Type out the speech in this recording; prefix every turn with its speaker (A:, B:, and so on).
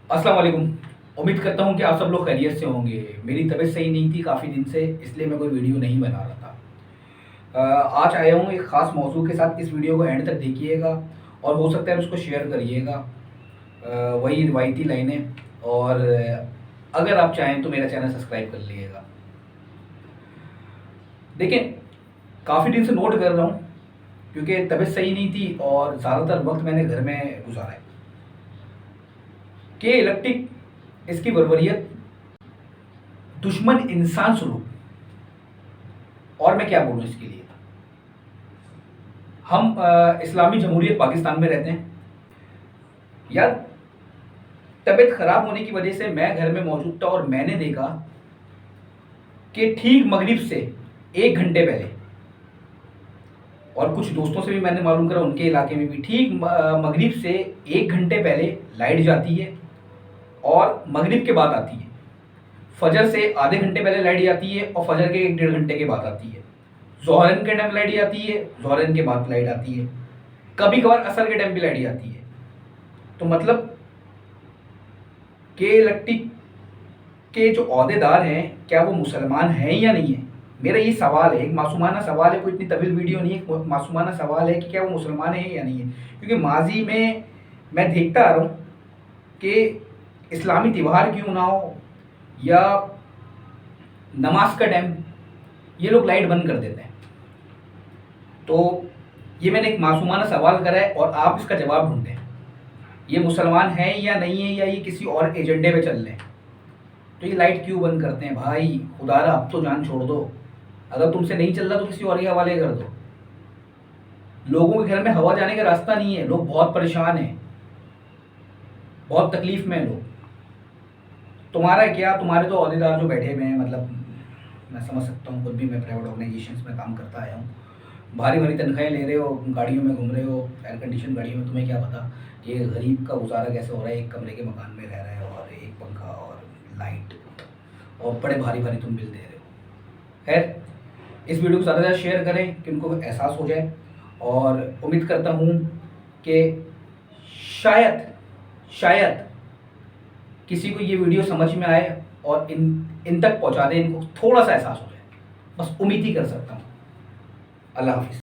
A: अस्सलाम वालेकुम। उम्मीद करता हूँ कि आप सब लोग खैरियत से होंगे। मेरी तबीयत सही नहीं थी काफ़ी दिन से, इसलिए मैं कोई वीडियो नहीं बना रहा था। आज आया हूँ एक ख़ास मौजू के साथ। इस वीडियो को एंड तक देखिएगा और हो सकता है उसको शेयर करिएगा। वही रिवायती लाइनें, और अगर आप चाहें तो मेरा चैनल सब्सक्राइब कर लीजिएगा। देखिए, काफ़ी दिन से नोट कर रहा हूँ, क्योंकि तबीयत सही नहीं थी और ज़्यादातर वक्त मैंने घर में गुजारा है, कि इलेक्ट्रिक इसकी बरबरियत, दुश्मन इंसान सुलूक, और मैं क्या बोलूँ इसके लिए। हम इस्लामी जमहूरियत पाकिस्तान में रहते हैं यार। तबीयत ख़राब होने की वजह से मैं घर में मौजूद था और मैंने देखा कि ठीक मगरिब से 1 घंटे पहले, और कुछ दोस्तों से भी मैंने मालूम करा उनके इलाके में भी, ठीक मगरिब से 1 घंटे पहले लाइट जाती है और मगरिब के बाद आती है। फजर से आधे घंटे पहले लाइट जाती है और फजर के 1-1.5 घंटे के बाद आती है। ज़ोहरन के टाइम लाइट जाती है, ज़ोहरन के बाद लाइट आती है, कभी कभार असर के टाइम भी लाइट जाती है। तो मतलब कि इलेक्ट्रिक के जो अहदेदार हैं, क्या वो मुसलमान हैं या नहीं है? मेरा ये सवाल है, एक मासूमाना सवाल है, कोई इतनी तवील वीडियो नहीं है, एक मासूमाना सवाल है कि क्या वो मुसलमान हैं या नहीं है। क्योंकि माजी में मैं देखता आ रहा हूँ कि इस्लामी त्यौहार क्यों ना हो या नमाज का टाइम, ये लोग लाइट बंद कर देते हैं। तो ये मैंने एक मासूमाना सवाल करा है और आप इसका जवाब ढूंढें। ये मुसलमान हैं या नहीं है, या ये किसी और एजेंडे पे चल रहे हैं? तो ये लाइट क्यों बंद करते हैं भाई? खुदारा अब तो जान छोड़ दो। अगर तुमसे नहीं चल रहा तो किसी और के हवाले कर दो। लोगों के घर में हवा जाने का रास्ता नहीं है, लोग बहुत परेशान हैं, बहुत तकलीफ में हैं लोग। तुम्हारा क्या, तुम्हारे तो अहदेदार जो बैठे हुए हैं, मतलब मैं समझ सकता हूँ, खुद भी मैं प्राइवेट ऑर्गेनाइजेशंस में काम करता आया हूँ। भारी भारी तनख्वाहें ले रहे हो, गाड़ियों में घूम रहे हो, एयर कंडीशन गाड़ियों में, तुम्हें क्या पता कि गरीब का गुजारा कैसे हो रहा है। एक कमरे के मकान में रह रहा है और एक पंखा और लाइट, और बड़े भारी भारी तुम बिल दे रहे हो। खैर, इस वीडियो को ज़्यादा से ज़्यादा शेयर करें कि उनको एहसास हो जाए, और उम्मीद करता हूँ कि शायद शायद किसी को ये वीडियो समझ में आए और इन तक पहुँचा दे, इनको थोड़ा सा एहसास हो जाए। बस उम्मीद ही कर सकता हूँ। अल्लाह हाफिज़।